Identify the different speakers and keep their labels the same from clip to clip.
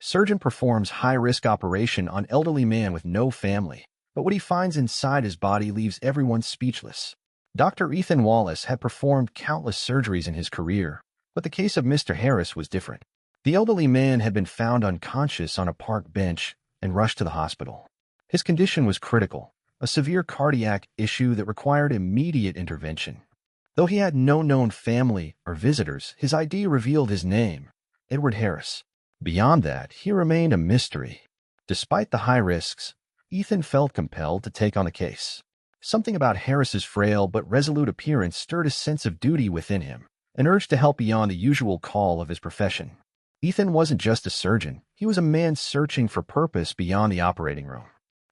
Speaker 1: Surgeon performs high-risk operation on elderly man with no family, but what he finds inside his body leaves everyone speechless. Dr. Ethan Wallace had performed countless surgeries in his career, but the case of Mr. Harris was different. The elderly man had been found unconscious on a park bench and rushed to the hospital. His condition was critical, a severe cardiac issue that required immediate intervention. Though he had no known family or visitors, his ID revealed his name, Edward Harris. Beyond that, he remained a mystery. Despite the high risks, Ethan felt compelled to take on the case. Something about Harris's frail but resolute appearance stirred a sense of duty within him, an urge to help beyond the usual call of his profession. Ethan wasn't just a surgeon, he was a man searching for purpose beyond the operating room.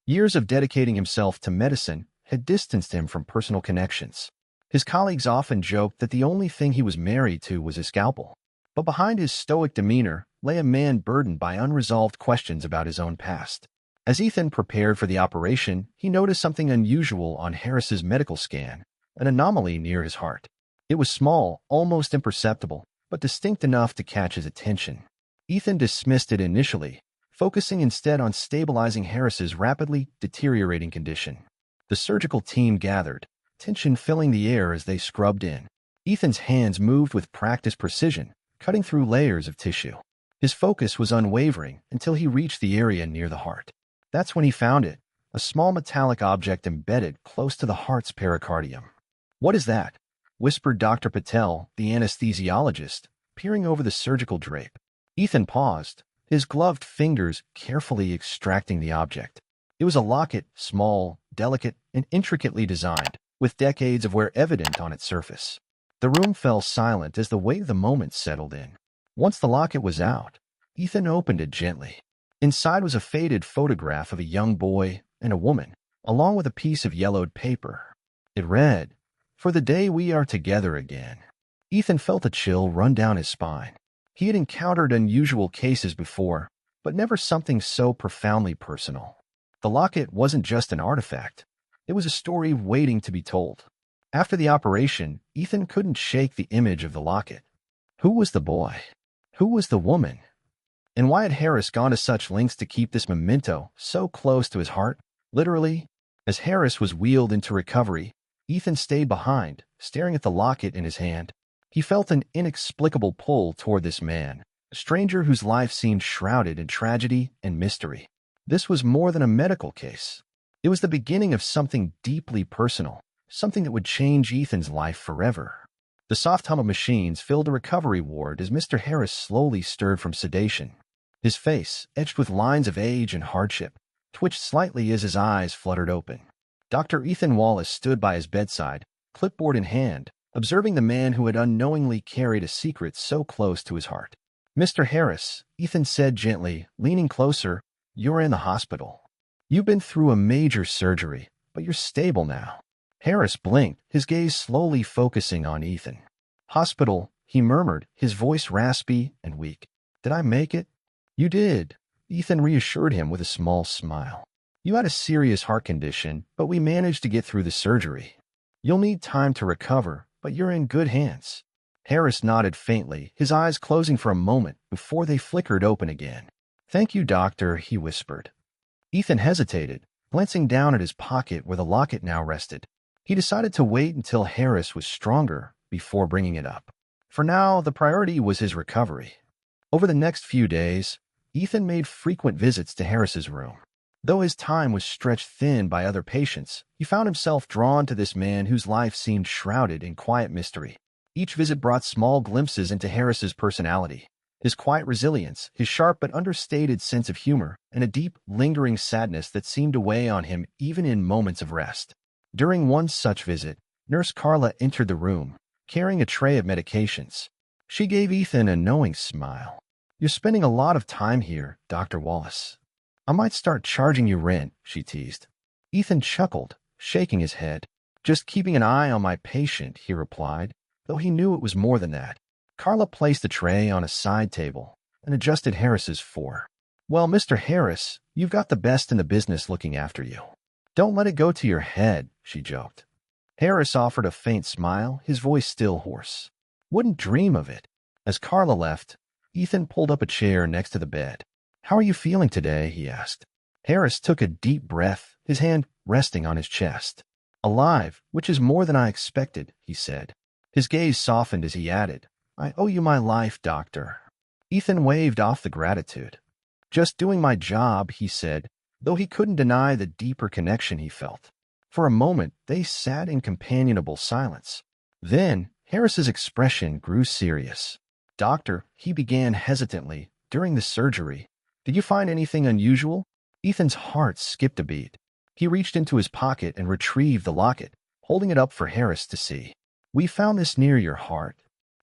Speaker 1: Years of dedicating himself to medicine had distanced him from personal connections. His colleagues often joked that the only thing he was married to was his scalpel. But behind his stoic demeanor lay a man burdened by unresolved questions about his own past. As Ethan prepared for the operation, he noticed something unusual on Harris's medical scan, an anomaly near his heart. It was small, almost imperceptible, but distinct enough to catch his attention. Ethan dismissed it initially, focusing instead on stabilizing Harris's rapidly deteriorating condition. The surgical team gathered, tension filling the air as they scrubbed in. Ethan's hands moved with practiced precision, cutting through layers of tissue. His focus was unwavering until he reached the area near the heart. That's when he found it, a small metallic object embedded close to the heart's pericardium. "What is that?" whispered Dr. Patel, the anesthesiologist, peering over the surgical drape. Ethan paused, his gloved fingers carefully extracting the object. It was a locket, small, delicate, and intricately designed, with decades of wear evident on its surface. The room fell silent as the weight of the moment settled in. Once the locket was out, Ethan opened it gently. Inside was a faded photograph of a young boy and a woman, along with a piece of yellowed paper. It read, "For the day we are together again." Ethan felt a chill run down his spine. He had encountered unusual cases before, but never something so profoundly personal. The locket wasn't just an artifact. It was a story waiting to be told. After the operation, Ethan couldn't shake the image of the locket. Who was the boy? Who was the woman? And why had Harris gone to such lengths to keep this memento so close to his heart? Literally, as Harris was wheeled into recovery, Ethan stayed behind, staring at the locket in his hand. He felt an inexplicable pull toward this man, a stranger whose life seemed shrouded in tragedy and mystery. This was more than a medical case. It was the beginning of something deeply personal, something that would change Ethan's life forever. The soft hum of machines filled the recovery ward as Mr. Harris slowly stirred from sedation. His face, etched with lines of age and hardship, twitched slightly as his eyes fluttered open. Dr. Ethan Wallace stood by his bedside, clipboard in hand, observing the man who had unknowingly carried a secret so close to his heart. "Mr. Harris," Ethan said gently, leaning closer, "you're in the hospital. You've been through a major surgery, but you're stable now." Harris blinked, his gaze slowly focusing on Ethan. "Hospital," he murmured, his voice raspy and weak. "Did I make it?" "You did," Ethan reassured him with a small smile. "You had a serious heart condition, but we managed to get through the surgery. You'll need time to recover, but you're in good hands." Harris nodded faintly, his eyes closing for a moment before they flickered open again. "Thank you, doctor," he whispered. Ethan hesitated, glancing down at his pocket where the locket now rested. He decided to wait until Harris was stronger before bringing it up. For now, the priority was his recovery. Over the next few days, Ethan made frequent visits to Harris's room. Though his time was stretched thin by other patients, he found himself drawn to this man whose life seemed shrouded in quiet mystery. Each visit brought small glimpses into Harris's personality, his quiet resilience, his sharp but understated sense of humor, and a deep, lingering sadness that seemed to weigh on him even in moments of rest. During one such visit, Nurse Carla entered the room, carrying a tray of medications. She gave Ethan a knowing smile. "You're spending a lot of time here, Dr. Wallace. I might start charging you rent," she teased. Ethan chuckled, shaking his head. "Just keeping an eye on my patient," he replied, though he knew it was more than that. Carla placed the tray on a side table and adjusted Harris's fore. "Well, Mr. Harris, you've got the best in the business looking after you. Don't let it go to your head," she joked. Harris offered a faint smile, his voice still hoarse. "Wouldn't dream of it." As Carla left, Ethan pulled up a chair next to the bed. "How are you feeling today?" he asked. Harris took a deep breath, his hand resting on his chest. "Alive, which is more than I expected," he said. His gaze softened as he added, "I owe you my life, Doctor." Ethan waved off the gratitude. "Just doing my job," he said, though he couldn't deny the deeper connection he felt. For a moment, they sat in companionable silence. Then, Harris's expression grew serious. "Doctor," he began hesitantly, "during the surgery, did you find anything unusual?" Ethan's heart skipped a beat. He reached into his pocket and retrieved the locket, holding it up for Harris to see. "We found this near your heart."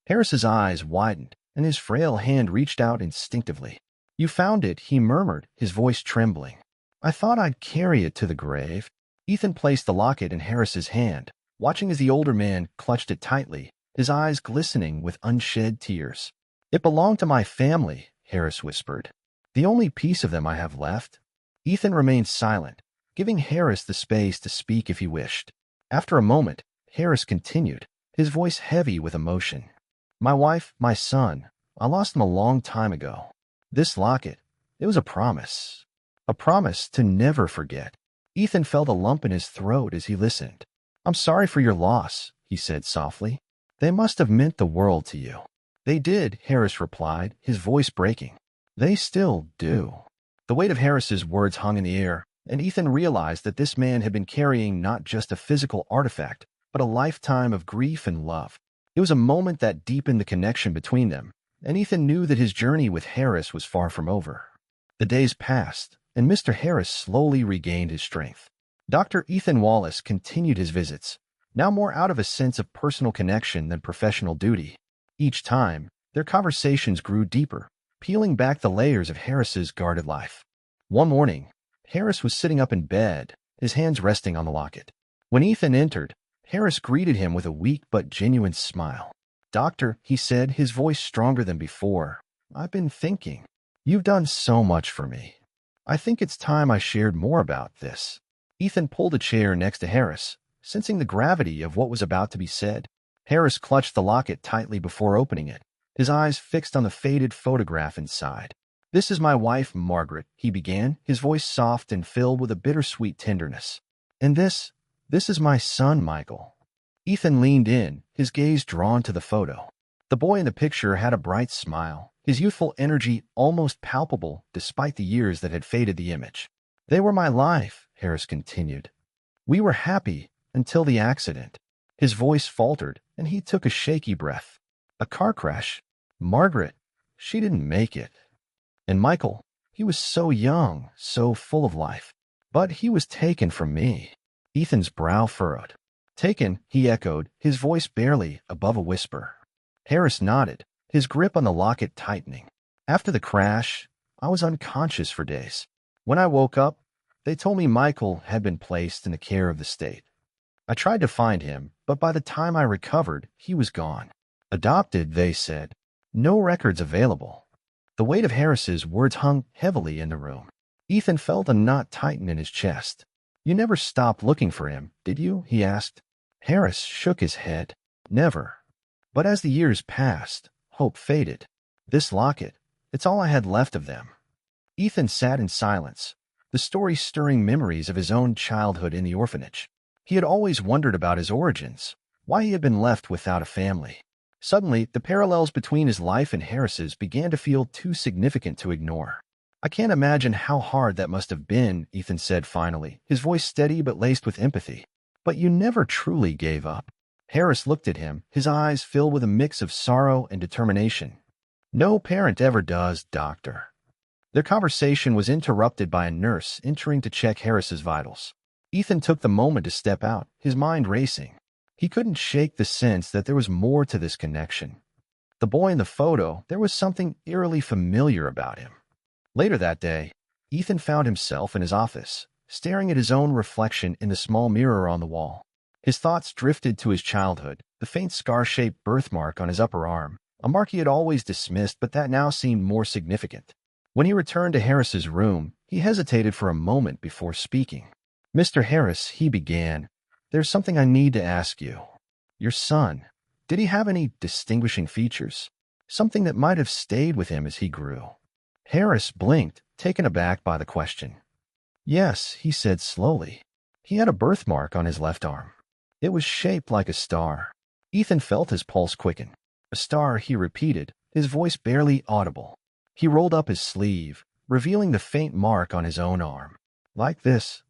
Speaker 1: Harris's eyes widened, and his frail hand reached out instinctively. "You found it," he murmured, his voice trembling. "I thought I'd carry it to the grave." Ethan placed the locket in Harris's hand, watching as the older man clutched it tightly, his eyes glistening with unshed tears. "It belonged to my family," Harris whispered. "The only piece of them I have left." Ethan remained silent, giving Harris the space to speak if he wished. After a moment, Harris continued, his voice heavy with emotion. "My wife, my son, I lost them a long time ago. This locket, it was a promise. A promise to never forget." Ethan felt a lump in his throat as he listened. "I'm sorry for your loss," he said softly. "They must have meant the world to you." "They did," Harris replied, his voice breaking. "They still do." The weight of Harris's words hung in the air, and Ethan realized that this man had been carrying not just a physical artifact, but a lifetime of grief and love. It was a moment that deepened the connection between them, and Ethan knew that his journey with Harris was far from over. The days passed, and Mr. Harris slowly regained his strength. Dr. Ethan Wallace continued his visits, now more out of a sense of personal connection than professional duty. Each time, their conversations grew deeper, peeling back the layers of Harris's guarded life. One morning, Harris was sitting up in bed, his hands resting on the locket. When Ethan entered, Harris greeted him with a weak but genuine smile. "Doctor," he said, his voice stronger than before, "I've been thinking. You've done so much for me. I think it's time I shared more about this." Ethan pulled a chair next to Harris, sensing the gravity of what was about to be said. Harris clutched the locket tightly before opening it, his eyes fixed on the faded photograph inside. "This is my wife, Margaret," he began, his voice soft and filled with a bittersweet tenderness. "And this is my son, Michael." Ethan leaned in, his gaze drawn to the photo. The boy in the picture had a bright smile, his youthful energy almost palpable despite the years that had faded the image. "They were my life," Harris continued. "We were happy until the accident." His voice faltered, and he took a shaky breath. "A car crash. Margaret, she didn't make it. And Michael, he was so young, so full of life. But he was taken from me." Ethan's brow furrowed. "Taken," he echoed, his voice barely above a whisper. Harris nodded, his grip on the locket tightening. "After the crash, I was unconscious for days. When I woke up, they told me Michael had been placed in the care of the state. I tried to find him, but by the time I recovered, he was gone. Adopted, they said. No records available." The weight of Harris's words hung heavily in the room. Ethan felt a knot tighten in his chest. "You never stopped looking for him, did you?" he asked. Harris shook his head. "Never. But as the years passed, hope faded. This locket, it's all I had left of them." Ethan sat in silence, the story stirring memories of his own childhood in the orphanage. He had always wondered about his origins, why he had been left without a family. Suddenly, the parallels between his life and Harris's began to feel too significant to ignore. "I can't imagine how hard that must have been," Ethan said finally, his voice steady but laced with empathy. "But you never truly gave up." Harris looked at him, his eyes filled with a mix of sorrow and determination. "No parent ever does, Doctor." Their conversation was interrupted by a nurse entering to check Harris's vitals. Ethan took the moment to step out, his mind racing. He couldn't shake the sense that there was more to this connection. The boy in the photo, there was something eerily familiar about him. Later that day, Ethan found himself in his office, staring at his own reflection in the small mirror on the wall. His thoughts drifted to his childhood, the faint scar-shaped birthmark on his upper arm, a mark he had always dismissed but that now seemed more significant. When he returned to Harris's room, he hesitated for a moment before speaking. "Mr. Harris," he began, "there's something I need to ask you. Your son, did he have any distinguishing features? Something that might have stayed with him as he grew?" Harris blinked, taken aback by the question. Yes, he said slowly. He had a birthmark on his left arm. It was shaped like a star. Ethan felt his pulse quicken. A star, he repeated, his voice barely audible. He rolled up his sleeve, revealing the faint mark on his own arm. Like this.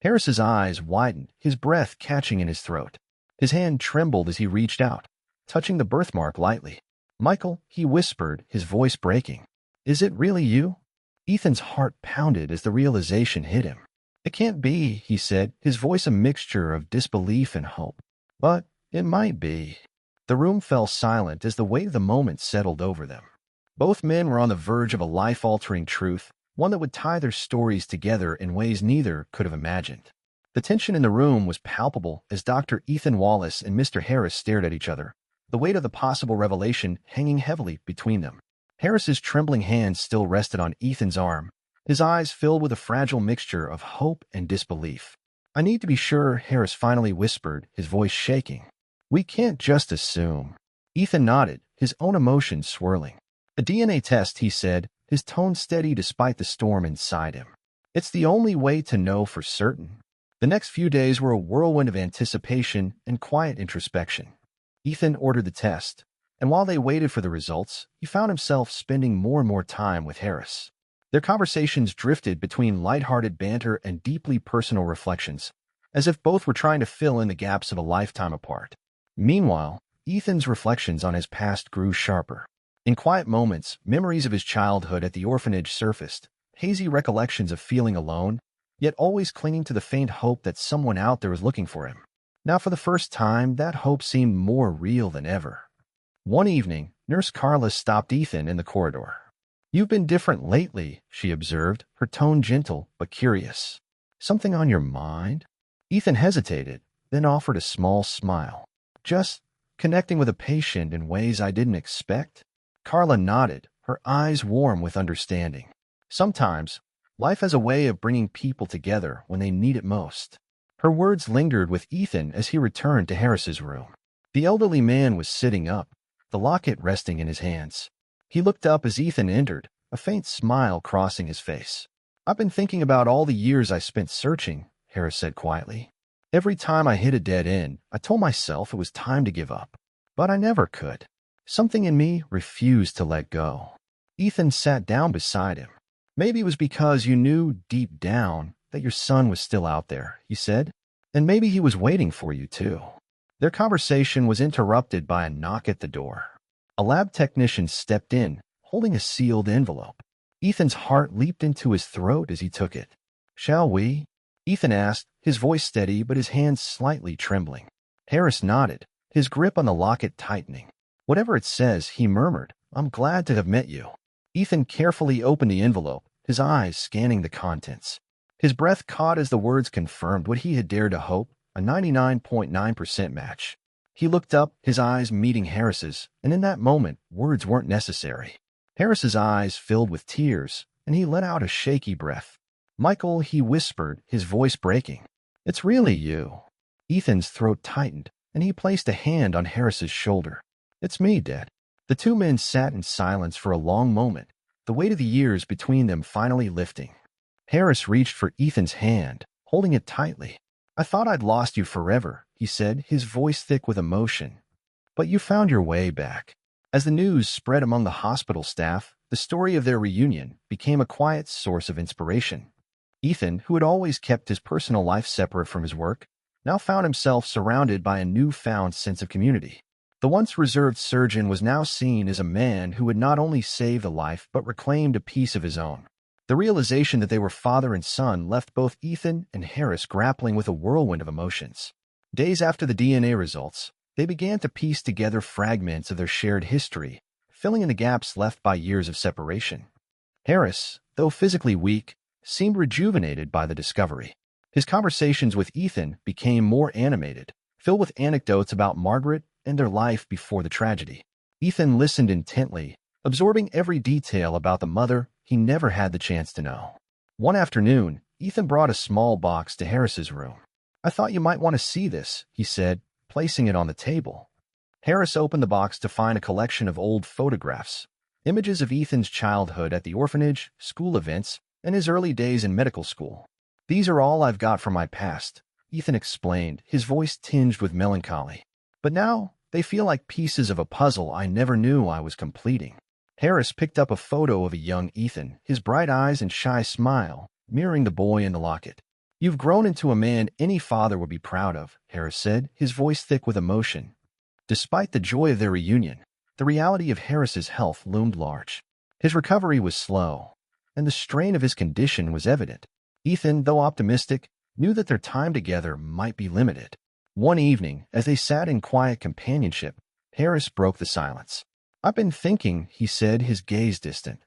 Speaker 1: Harris's eyes widened, his breath catching in his throat. His hand trembled as he reached out, touching the birthmark lightly. Michael, he whispered, his voice breaking. Is it really you? Ethan's heart pounded as the realization hit him. It can't be, he said, his voice a mixture of disbelief and hope. But it might be. The room fell silent as the weight of the moment settled over them. Both men were on the verge of a life-altering truth, one that would tie their stories together in ways neither could have imagined. The tension in the room was palpable as Dr. Ethan Wallace and Mr. Harris stared at each other, the weight of the possible revelation hanging heavily between them. Harris's trembling hand still rested on Ethan's arm, his eyes filled with a fragile mixture of hope and disbelief. I need to be sure, Harris finally whispered, his voice shaking. We can't just assume. Ethan nodded, his own emotions swirling. A DNA test, he said, his tone steady despite the storm inside him. It's the only way to know for certain. The next few days were a whirlwind of anticipation and quiet introspection. Ethan ordered the test, and while they waited for the results, he found himself spending more and more time with Harris. Their conversations drifted between lighthearted banter and deeply personal reflections, as if both were trying to fill in the gaps of a lifetime apart. Meanwhile, Ethan's reflections on his past grew sharper. In quiet moments, memories of his childhood at the orphanage surfaced, hazy recollections of feeling alone, yet always clinging to the faint hope that someone out there was looking for him. Now, for the first time, that hope seemed more real than ever. One evening, Nurse Carla stopped Ethan in the corridor. You've been different lately, she observed, her tone gentle but curious. Something on your mind? Ethan hesitated, then offered a small smile. Just connecting with a patient in ways I didn't expect? Carla nodded, her eyes warm with understanding. Sometimes, life has a way of bringing people together when they need it most. Her words lingered with Ethan as he returned to Harris's room. The elderly man was sitting up, the locket resting in his hands. He looked up as Ethan entered, a faint smile crossing his face. I've been thinking about all the years I spent searching, Harris said quietly. Every time I hit a dead end, I told myself it was time to give up. But I never could. Something in me refused to let go. Ethan sat down beside him. Maybe it was because you knew deep down that your son was still out there, he said. And maybe he was waiting for you too. Their conversation was interrupted by a knock at the door. A lab technician stepped in, holding a sealed envelope. Ethan's heart leaped into his throat as he took it. Shall we? Ethan asked, his voice steady but his hands slightly trembling. Harris nodded, his grip on the locket tightening. Whatever it says, he murmured, I'm glad to have met you. Ethan carefully opened the envelope, his eyes scanning the contents. His breath caught as the words confirmed what he had dared to hope, a 99.9% match. He looked up, his eyes meeting Harris's, and in that moment, words weren't necessary. Harris's eyes filled with tears, and he let out a shaky breath. Michael, he whispered, his voice breaking. It's really you. Ethan's throat tightened, and he placed a hand on Harris's shoulder. It's me, Dad. The two men sat in silence for a long moment, the weight of the years between them finally lifting. Harris reached for Ethan's hand, holding it tightly. I thought I'd lost you forever, he said, his voice thick with emotion. But you found your way back. As the news spread among the hospital staff, the story of their reunion became a quiet source of inspiration. Ethan, who had always kept his personal life separate from his work, now found himself surrounded by a newfound sense of community. The once reserved surgeon was now seen as a man who had not only saved a life but reclaimed a piece of his own. The realization that they were father and son left both Ethan and Harris grappling with a whirlwind of emotions. Days after the DNA results, they began to piece together fragments of their shared history, filling in the gaps left by years of separation. Harris, though physically weak, seemed rejuvenated by the discovery. His conversations with Ethan became more animated, filled with anecdotes about Margaret and their life before the tragedy. Ethan listened intently, absorbing every detail about the mother he never had the chance to know. One afternoon, Ethan brought a small box to Harris's room. I thought you might want to see this, he said, placing it on the table. Harris opened the box to find a collection of old photographs, images of Ethan's childhood at the orphanage, school events, and his early days in medical school. These are all I've got from my past, Ethan explained, his voice tinged with melancholy. But now, they feel like pieces of a puzzle I never knew I was completing. Harris picked up a photo of a young Ethan, his bright eyes and shy smile, mirroring the boy in the locket. You've grown into a man any father would be proud of, Harris said, his voice thick with emotion. Despite the joy of their reunion, the reality of Harris's health loomed large. His recovery was slow, and the strain of his condition was evident. Ethan, though optimistic, knew that their time together might be limited. One evening, as they sat in quiet companionship, Harris broke the silence. I've been thinking, he said, his gaze distant.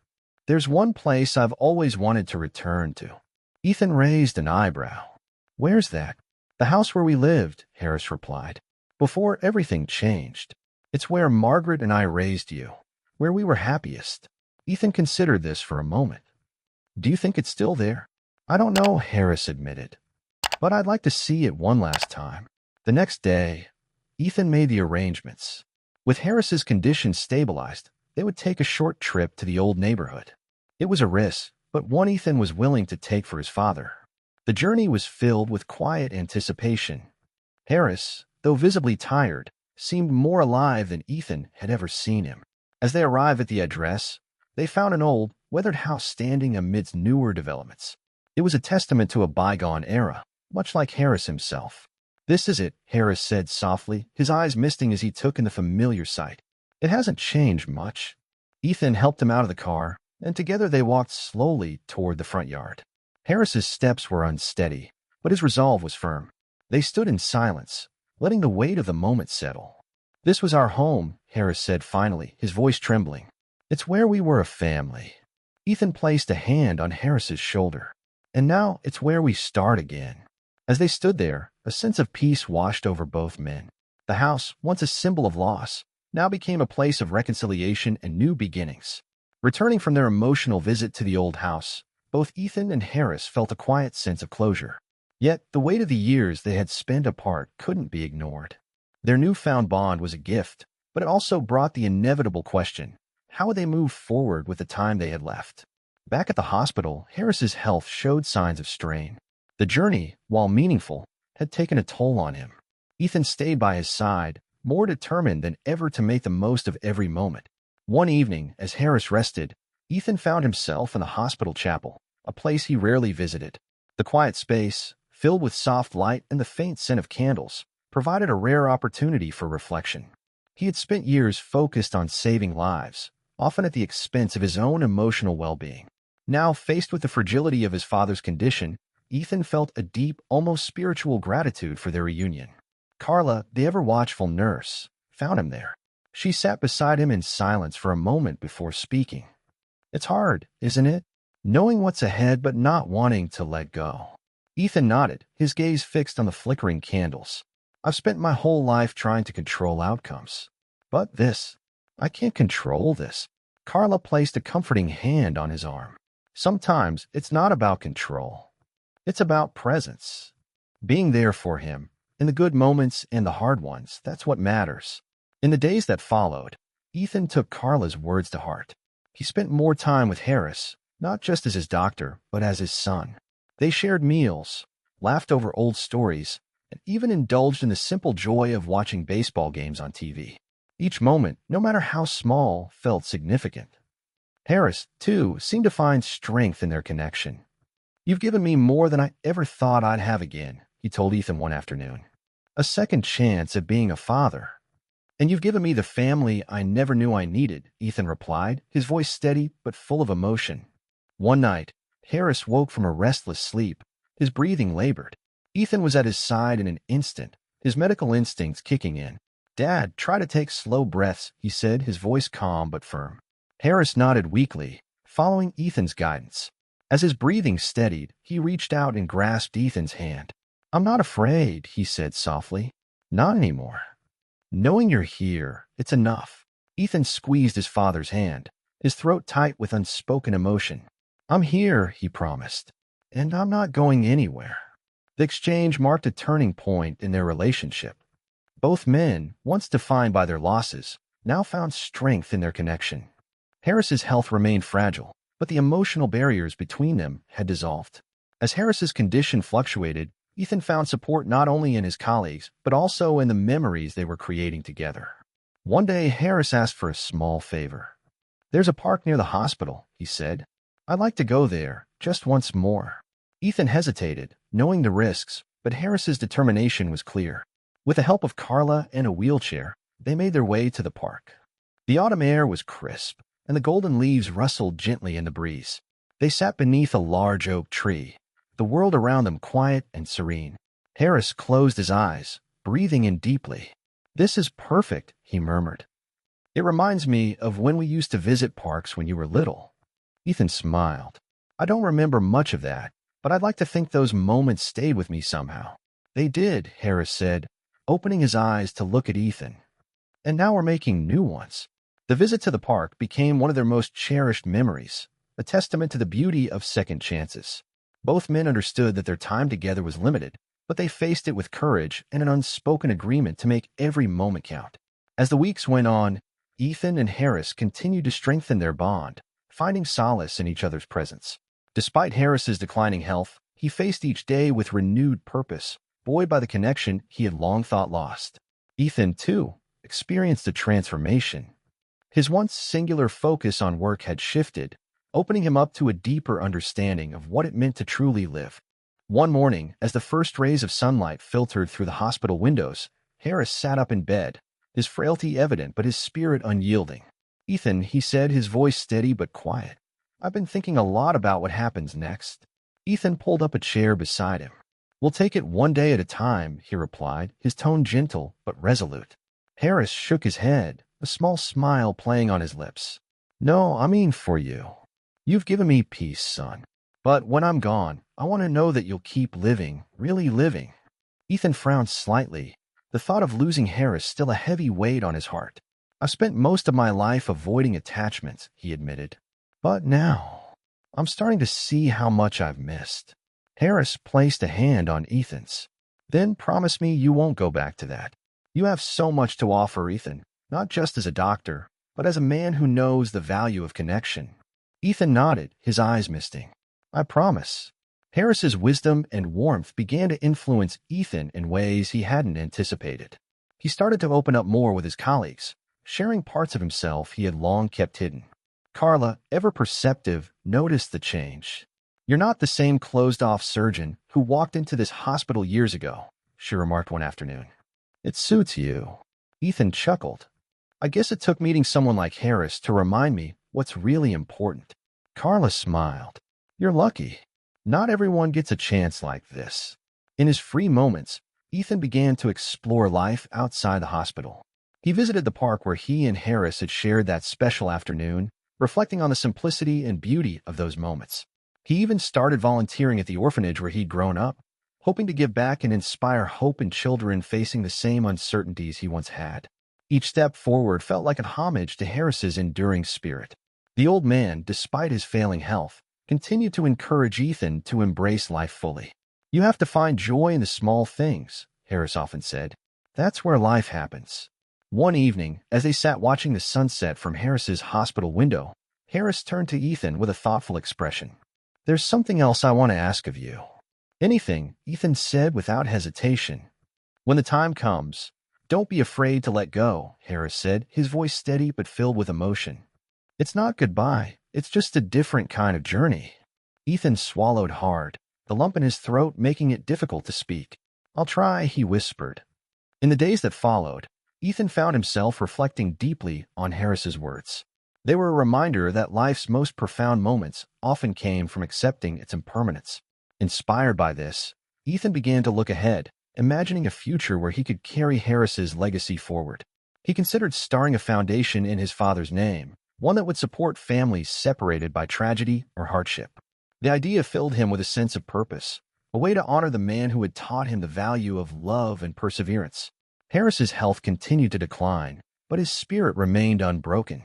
Speaker 1: There's one place I've always wanted to return to. Ethan raised an eyebrow. Where's that? The house where we lived, Harris replied. Before everything changed. It's where Margaret and I raised you, where we were happiest. Ethan considered this for a moment. Do you think it's still there? I don't know, Harris admitted, but I'd like to see it one last time. The next day, Ethan made the arrangements. With Harris's condition stabilized, they would take a short trip to the old neighborhood. It was a risk, but one Ethan was willing to take for his father. The journey was filled with quiet anticipation. Harris, though visibly tired, seemed more alive than Ethan had ever seen him. As they arrived at the address, they found an old, weathered house standing amidst newer developments. It was a testament to a bygone era, much like Harris himself. This is it, Harris said softly, his eyes misting as he took in the familiar sight. It hasn't changed much. Ethan helped him out of the car, and together they walked slowly toward the front yard. Harris's steps were unsteady, but his resolve was firm. They stood in silence, letting the weight of the moment settle. This was our home, Harris said finally, his voice trembling. It's where we were a family. Ethan placed a hand on Harris's shoulder. And now it's where we start again. As they stood there, a sense of peace washed over both men. The house, once a symbol of loss, now became a place of reconciliation and new beginnings. Returning from their emotional visit to the old house, both Ethan and Harris felt a quiet sense of closure. Yet the weight of the years they had spent apart couldn't be ignored. Their newfound bond was a gift, but it also brought the inevitable question: how would they move forward with the time they had left? Back at the hospital, Harris's health showed signs of strain. The journey, while meaningful, had taken a toll on him. Ethan stayed by his side, more determined than ever to make the most of every moment. One evening, as Harris rested, Ethan found himself in the hospital chapel, a place he rarely visited. The quiet space, filled with soft light and the faint scent of candles, provided a rare opportunity for reflection. He had spent years focused on saving lives, often at the expense of his own emotional well-being. Now, faced with the fragility of his father's condition, Ethan felt a deep, almost spiritual gratitude for their reunion. Carla, the ever-watchful nurse, found him there. She sat beside him in silence for a moment before speaking. It's hard, isn't it? Knowing what's ahead but not wanting to let go. Ethan nodded, his gaze fixed on the flickering candles. I've spent my whole life trying to control outcomes. But I can't control this. Carla placed a comforting hand on his arm. Sometimes it's not about control. It's about presence. Being there for him, in the good moments and the hard ones, that's what matters. In the days that followed, Ethan took Carla's words to heart. He spent more time with Harris, not just as his doctor, but as his son. They shared meals, laughed over old stories, and even indulged in the simple joy of watching baseball games on TV. Each moment, no matter how small, felt significant. Harris, too, seemed to find strength in their connection. You've given me more than I ever thought I'd have again, he told Ethan one afternoon. A second chance at being a father. And you've given me the family I never knew I needed, Ethan replied, his voice steady but full of emotion. One night, Harris woke from a restless sleep. His breathing labored. Ethan was at his side in an instant, his medical instincts kicking in. Dad, try to take slow breaths, he said, his voice calm but firm. Harris nodded weakly, following Ethan's guidance. As his breathing steadied, he reached out and grasped Ethan's hand. I'm not afraid, he said softly. Not anymore. Knowing you're here, it's enough. Ethan squeezed his father's hand, his throat tight with unspoken emotion. I'm here, he promised, and I'm not going anywhere. The exchange marked a turning point in their relationship. Both men, once defined by their losses, now found strength in their connection. Harris's health remained fragile, but the emotional barriers between them had dissolved. As Harris's condition fluctuated, Ethan found support not only in his colleagues, but also in the memories they were creating together. One day, Harris asked for a small favor. "There's a park near the hospital," he said. "I'd like to go there, just once more." Ethan hesitated, knowing the risks, but Harris's determination was clear. With the help of Carla and a wheelchair, they made their way to the park. The autumn air was crisp, and the golden leaves rustled gently in the breeze. They sat beneath a large oak tree, the world around them quiet and serene. Harris closed his eyes, breathing in deeply. "This is perfect," he murmured. "It reminds me of when we used to visit parks when you were little." Ethan smiled. "I don't remember much of that, but I'd like to think those moments stayed with me somehow." "They did," Harris said, opening his eyes to look at Ethan. "And now we're making new ones." The visit to the park became one of their most cherished memories, a testament to the beauty of second chances. Both men understood that their time together was limited, but they faced it with courage and an unspoken agreement to make every moment count. As the weeks went on, Ethan and Harris continued to strengthen their bond, finding solace in each other's presence. Despite Harris's declining health, he faced each day with renewed purpose, buoyed by the connection he had long thought lost. Ethan, too, experienced a transformation. His once singular focus on work had shifted, opening him up to a deeper understanding of what it meant to truly live. One morning, as the first rays of sunlight filtered through the hospital windows, Harris sat up in bed, his frailty evident but his spirit unyielding. "Ethan," he said, his voice steady but quiet, "I've been thinking a lot about what happens next." Ethan pulled up a chair beside him. "We'll take it one day at a time," he replied, his tone gentle but resolute. Harris shook his head, a small smile playing on his lips. "No, I mean for you. You've given me peace, son. But when I'm gone, I want to know that you'll keep living, really living." Ethan frowned slightly, the thought of losing Harris still a heavy weight on his heart. "I've spent most of my life avoiding attachments," he admitted. "But now, I'm starting to see how much I've missed." Harris placed a hand on Ethan's. "Then promise me you won't go back to that. You have so much to offer, Ethan, not just as a doctor, but as a man who knows the value of connection." Ethan nodded, his eyes misting. "I promise." Harris's wisdom and warmth began to influence Ethan in ways he hadn't anticipated. He started to open up more with his colleagues, sharing parts of himself he had long kept hidden. Carla, ever perceptive, noticed the change. "You're not the same closed-off surgeon who walked into this hospital years ago," she remarked one afternoon. "It suits you." Ethan chuckled. "I guess it took meeting someone like Harris to remind me what's really important." Carla smiled. "You're lucky. Not everyone gets a chance like this." In his free moments, Ethan began to explore life outside the hospital. He visited the park where he and Harris had shared that special afternoon, reflecting on the simplicity and beauty of those moments. He even started volunteering at the orphanage where he'd grown up, hoping to give back and inspire hope in children facing the same uncertainties he once had. Each step forward felt like a homage to Harris's enduring spirit. The old man, despite his failing health, continued to encourage Ethan to embrace life fully. "You have to find joy in the small things," Harris often said. "That's where life happens." One evening, as they sat watching the sunset from Harris's hospital window, Harris turned to Ethan with a thoughtful expression. "There's something else I want to ask of you." "Anything," Ethan said without hesitation. "When the time comes, don't be afraid to let go," Harris said, his voice steady but filled with emotion. "It's not goodbye, it's just a different kind of journey." Ethan swallowed hard, the lump in his throat making it difficult to speak. "I'll try," he whispered. In the days that followed, Ethan found himself reflecting deeply on Harris's words. They were a reminder that life's most profound moments often came from accepting its impermanence. Inspired by this, Ethan began to look ahead, imagining a future where he could carry Harris's legacy forward. He considered starting a foundation in his father's name, one that would support families separated by tragedy or hardship. The idea filled him with a sense of purpose, a way to honor the man who had taught him the value of love and perseverance. Harris's health continued to decline, but his spirit remained unbroken.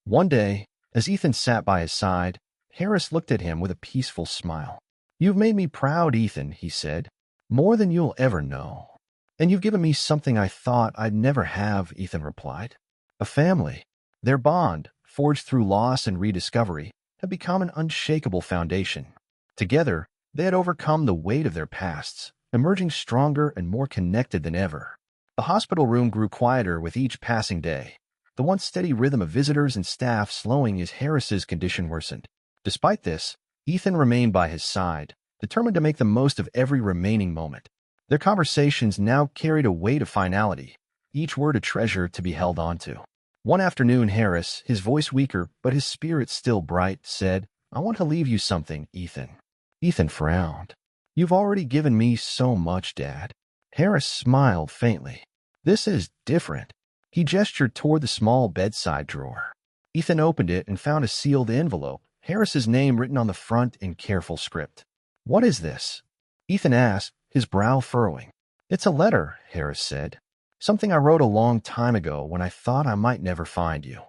Speaker 1: One day, as Ethan sat by his side, Harris looked at him with a peaceful smile. "You've made me proud, Ethan," he said, "more than you'll ever know." "And you've given me something I thought I'd never have," Ethan replied. "A family." Their bond, forged through loss and rediscovery, had become an unshakable foundation. Together, they had overcome the weight of their pasts, emerging stronger and more connected than ever. The hospital room grew quieter with each passing day, the once steady rhythm of visitors and staff slowing as Harris's condition worsened. Despite this, Ethan remained by his side, determined to make the most of every remaining moment. Their conversations now carried a weight of finality, each word a treasure to be held onto. One afternoon, Harris, his voice weaker but his spirit still bright, said, "I want to leave you something, Ethan." Ethan frowned. "You've already given me so much, Dad." Harris smiled faintly. "This is different." He gestured toward the small bedside drawer. Ethan opened it and found a sealed envelope, Harris's name written on the front in careful script. "What is this?" Ethan asked, his brow furrowing. "It's a letter," Harris said. "Something I wrote a long time ago when I thought I might never find you.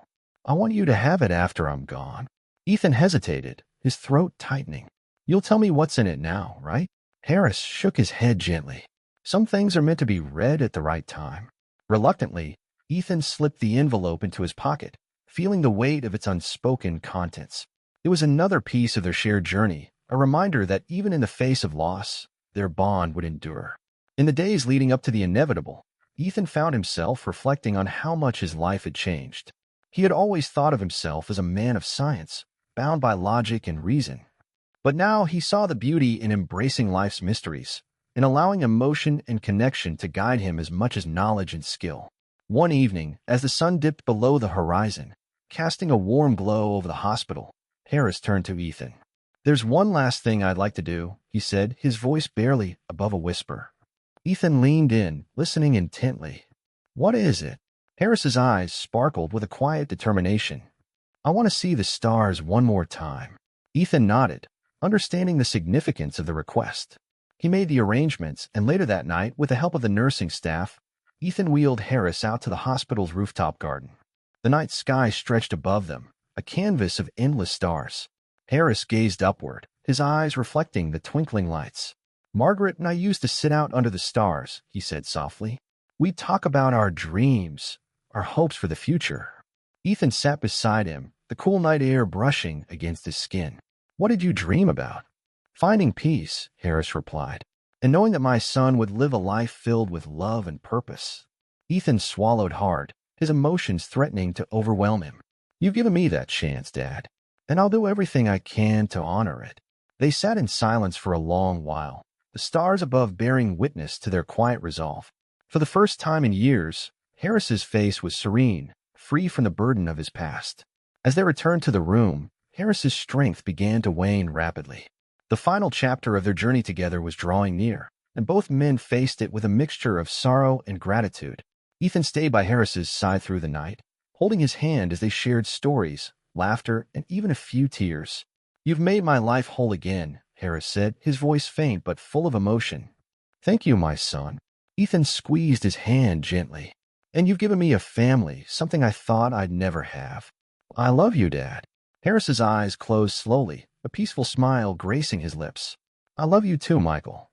Speaker 1: I want you to have it after I'm gone." Ethan hesitated, his throat tightening. "You'll tell me what's in it now, right?" Harris shook his head gently. "Some things are meant to be read at the right time." Reluctantly, Ethan slipped the envelope into his pocket, feeling the weight of its unspoken contents. It was another piece of their shared journey, a reminder that even in the face of loss, their bond would endure. In the days leading up to the inevitable, Ethan found himself reflecting on how much his life had changed. He had always thought of himself as a man of science, bound by logic and reason. But now he saw the beauty in embracing life's mysteries, in allowing emotion and connection to guide him as much as knowledge and skill. One evening, as the sun dipped below the horizon, casting a warm glow over the hospital, Harris turned to Ethan. "There's one last thing I'd like to do," he said, his voice barely above a whisper. Ethan leaned in, listening intently. "What is it?" Harris's eyes sparkled with a quiet determination. "I want to see the stars one more time." Ethan nodded, understanding the significance of the request. He made the arrangements, and later that night, with the help of the nursing staff, Ethan wheeled Harris out to the hospital's rooftop garden. The night sky stretched above them, a canvas of endless stars. Harris gazed upward, his eyes reflecting the twinkling lights. "Margaret and I used to sit out under the stars," he said softly. "We'd talk about our dreams, our hopes for the future." Ethan sat beside him, the cool night air brushing against his skin. "What did you dream about?" "Finding peace," Harris replied, "and knowing that my son would live a life filled with love and purpose." Ethan swallowed hard, his emotions threatening to overwhelm him. "You've given me that chance, Dad, and I'll do everything I can to honor it." They sat in silence for a long while, the stars above bearing witness to their quiet resolve. For the first time in years, Harris's face was serene, free from the burden of his past. As they returned to the room, Harris's strength began to wane rapidly. The final chapter of their journey together was drawing near, and both men faced it with a mixture of sorrow and gratitude. Ethan stayed by Harris's side through the night, holding his hand as they shared stories, laughter, and even a few tears. "You've made my life whole again," Harris said, his voice faint but full of emotion. "Thank you, my son." Ethan squeezed his hand gently. "And you've given me a family, something I thought I'd never have." "I love you, Dad." Harris's eyes closed slowly, a peaceful smile gracing his lips. "I love you too, Michael."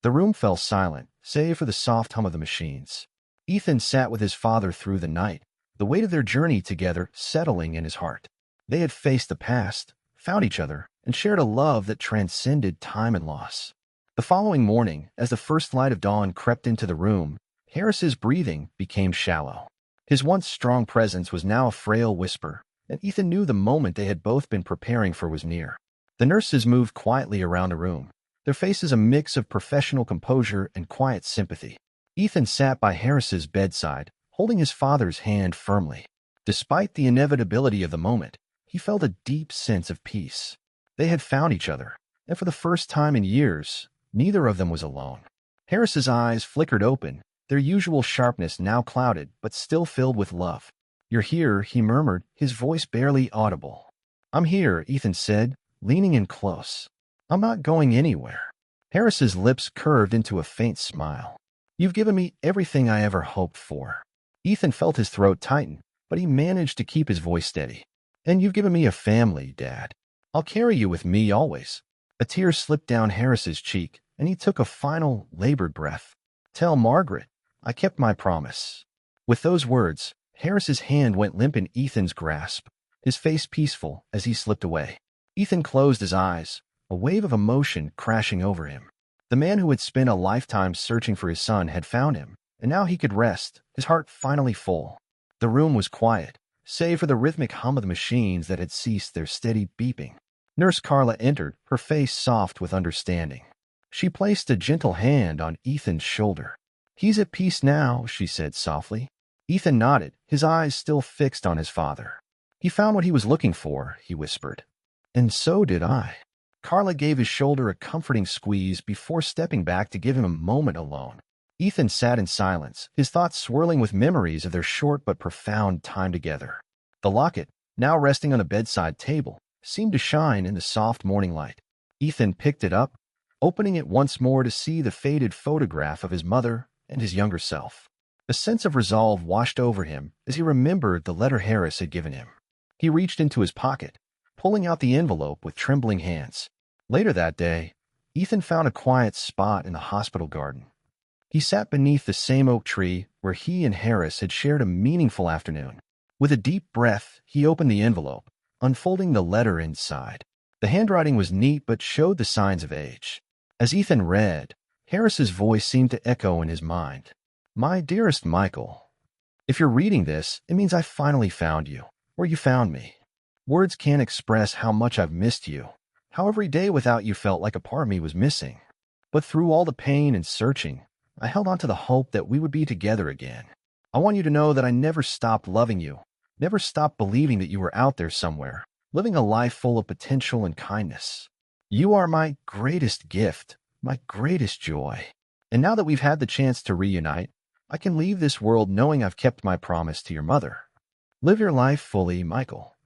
Speaker 1: The room fell silent, save for the soft hum of the machines. Ethan sat with his father through the night, the weight of their journey together settling in his heart. They had faced the past, found each other, and shared a love that transcended time and loss. The following morning, as the first light of dawn crept into the room, Harris's breathing became shallow. His once strong presence was now a frail whisper, and Ethan knew the moment they had both been preparing for was near. The nurses moved quietly around the room, their faces a mix of professional composure and quiet sympathy. Ethan sat by Harris's bedside, holding his father's hand firmly. Despite the inevitability of the moment, he felt a deep sense of peace. They had found each other, and for the first time in years, neither of them was alone. Harris's eyes flickered open, their usual sharpness now clouded but still filled with love. "You're here," he murmured, his voice barely audible. "I'm here," Ethan said, leaning in close. "I'm not going anywhere." Harris's lips curved into a faint smile. "You've given me everything I ever hoped for." Ethan felt his throat tighten, but he managed to keep his voice steady. "And you've given me a family, Dad. I'll carry you with me always." A tear slipped down Harris's cheek, and he took a final, labored breath. "Tell Margaret, I kept my promise." With those words, Harris's hand went limp in Ethan's grasp, his face peaceful as he slipped away. Ethan closed his eyes, a wave of emotion crashing over him. The man who had spent a lifetime searching for his son had found him, and now he could rest, his heart finally full. The room was quiet, save for the rhythmic hum of the machines that had ceased their steady beeping. Nurse Carla entered, her face soft with understanding. She placed a gentle hand on Ethan's shoulder. "He's at peace now," she said softly. Ethan nodded, his eyes still fixed on his father. "He found what he was looking for," he whispered. "And so did I." Carla gave his shoulder a comforting squeeze before stepping back to give him a moment alone. Ethan sat in silence, his thoughts swirling with memories of their short but profound time together. The locket, now resting on a bedside table, seemed to shine in the soft morning light. Ethan picked it up, opening it once more to see the faded photograph of his mother and his younger self. A sense of resolve washed over him as he remembered the letter Harris had given him. He reached into his pocket, pulling out the envelope with trembling hands. Later that day, Ethan found a quiet spot in the hospital garden. He sat beneath the same oak tree where he and Harris had shared a meaningful afternoon. With a deep breath, he opened the envelope, unfolding the letter inside. The handwriting was neat but showed the signs of age. As Ethan read, Harris's voice seemed to echo in his mind. "My dearest Michael, if you're reading this, it means I finally found you, or you found me. Words can't express how much I've missed you, how every day without you felt like a part of me was missing. But through all the pain and searching, I held on to the hope that we would be together again. I want you to know that I never stopped loving you, never stopped believing that you were out there somewhere, living a life full of potential and kindness. You are my greatest gift, my greatest joy. And now that we've had the chance to reunite, I can leave this world knowing I've kept my promise to your mother. Live your life fully, Michael.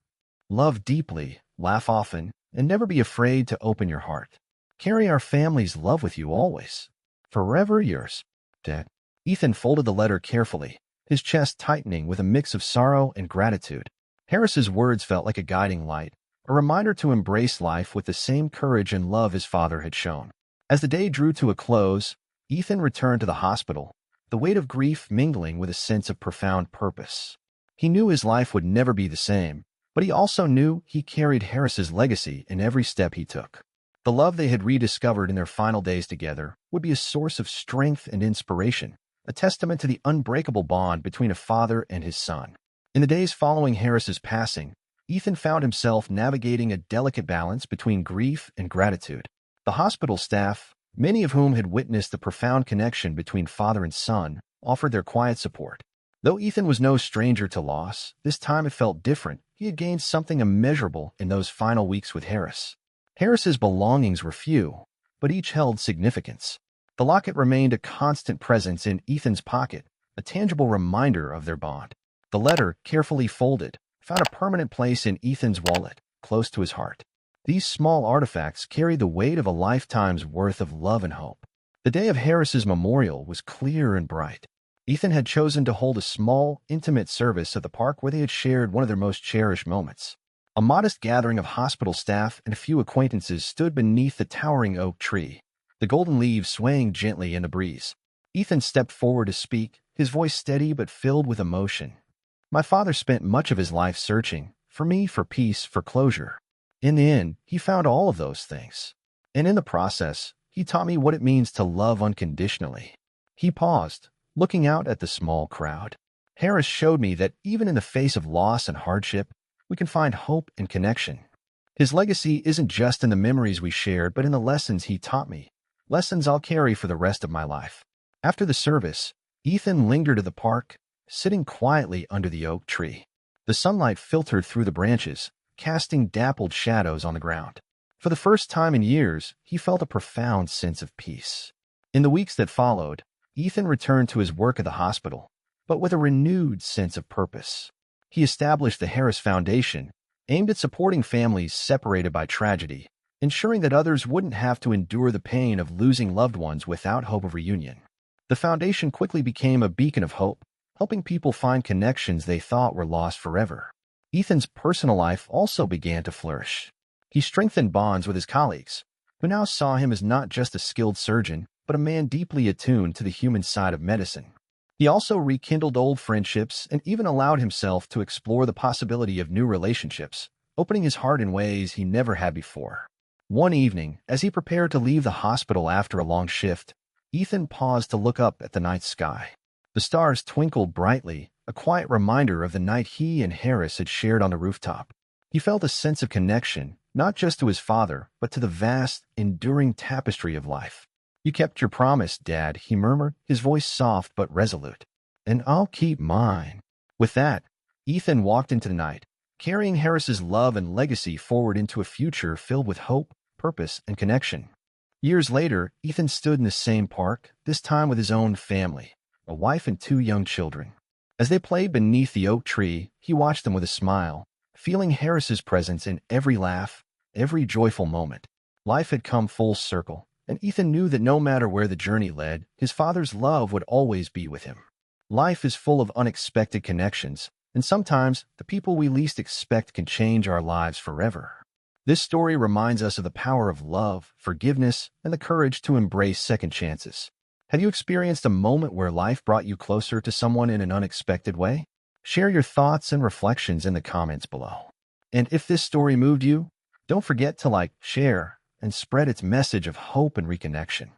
Speaker 1: Love deeply, laugh often, and never be afraid to open your heart. Carry our family's love with you always. Forever yours, Dad." Ethan folded the letter carefully, his chest tightening with a mix of sorrow and gratitude. Harris's words felt like a guiding light, a reminder to embrace life with the same courage and love his father had shown. As the day drew to a close, Ethan returned to the hospital, the weight of grief mingling with a sense of profound purpose. He knew his life would never be the same, but he also knew he carried Harris's legacy in every step he took. The love they had rediscovered in their final days together would be a source of strength and inspiration, a testament to the unbreakable bond between a father and his son. In the days following Harris's passing, Ethan found himself navigating a delicate balance between grief and gratitude. The hospital staff, many of whom had witnessed the profound connection between father and son, offered their quiet support. Though Ethan was no stranger to loss, this time it felt different. He had gained something immeasurable in those final weeks with Harris. Harris's belongings were few, but each held significance. The locket remained a constant presence in Ethan's pocket, a tangible reminder of their bond. The letter, carefully folded, found a permanent place in Ethan's wallet, close to his heart. These small artifacts carried the weight of a lifetime's worth of love and hope. The day of Harris's memorial was clear and bright. Ethan had chosen to hold a small, intimate service at the park where they had shared one of their most cherished moments. A modest gathering of hospital staff and a few acquaintances stood beneath the towering oak tree, the golden leaves swaying gently in the breeze. Ethan stepped forward to speak, his voice steady but filled with emotion. "My father spent much of his life searching, for me, for peace, for closure. In the end, he found all of those things. And in the process, he taught me what it means to love unconditionally." He paused, looking out at the small crowd. "Harris showed me that even in the face of loss and hardship, we can find hope and connection. His legacy isn't just in the memories we shared, but in the lessons he taught me, lessons I'll carry for the rest of my life." After the service, Ethan lingered at the park, sitting quietly under the oak tree. The sunlight filtered through the branches, casting dappled shadows on the ground. For the first time in years, he felt a profound sense of peace. In the weeks that followed, Ethan returned to his work at the hospital, but with a renewed sense of purpose. He established the Harris Foundation, aimed at supporting families separated by tragedy, ensuring that others wouldn't have to endure the pain of losing loved ones without hope of reunion. The foundation quickly became a beacon of hope, helping people find connections they thought were lost forever. Ethan's personal life also began to flourish. He strengthened bonds with his colleagues, who now saw him as not just a skilled surgeon, but a man deeply attuned to the human side of medicine. He also rekindled old friendships and even allowed himself to explore the possibility of new relationships, opening his heart in ways he never had before. One evening, as he prepared to leave the hospital after a long shift, Ethan paused to look up at the night sky. The stars twinkled brightly, a quiet reminder of the night he and Harris had shared on the rooftop. He felt a sense of connection, not just to his father, but to the vast, enduring tapestry of life. "You kept your promise, Dad," he murmured, his voice soft but resolute. "And I'll keep mine." With that, Ethan walked into the night, carrying Harris's love and legacy forward into a future filled with hope, purpose, and connection. Years later, Ethan stood in the same park, this time with his own family, a wife and 2 young children. As they played beneath the oak tree, he watched them with a smile, feeling Harris's presence in every laugh, every joyful moment. Life had come full circle, and Ethan knew that no matter where the journey led, his father's love would always be with him. Life is full of unexpected connections, and sometimes the people we least expect can change our lives forever. This story reminds us of the power of love, forgiveness, and the courage to embrace second chances. Have you experienced a moment where life brought you closer to someone in an unexpected way? Share your thoughts and reflections in the comments below. And if this story moved you, don't forget to like, share, and spread its message of hope and reconnection.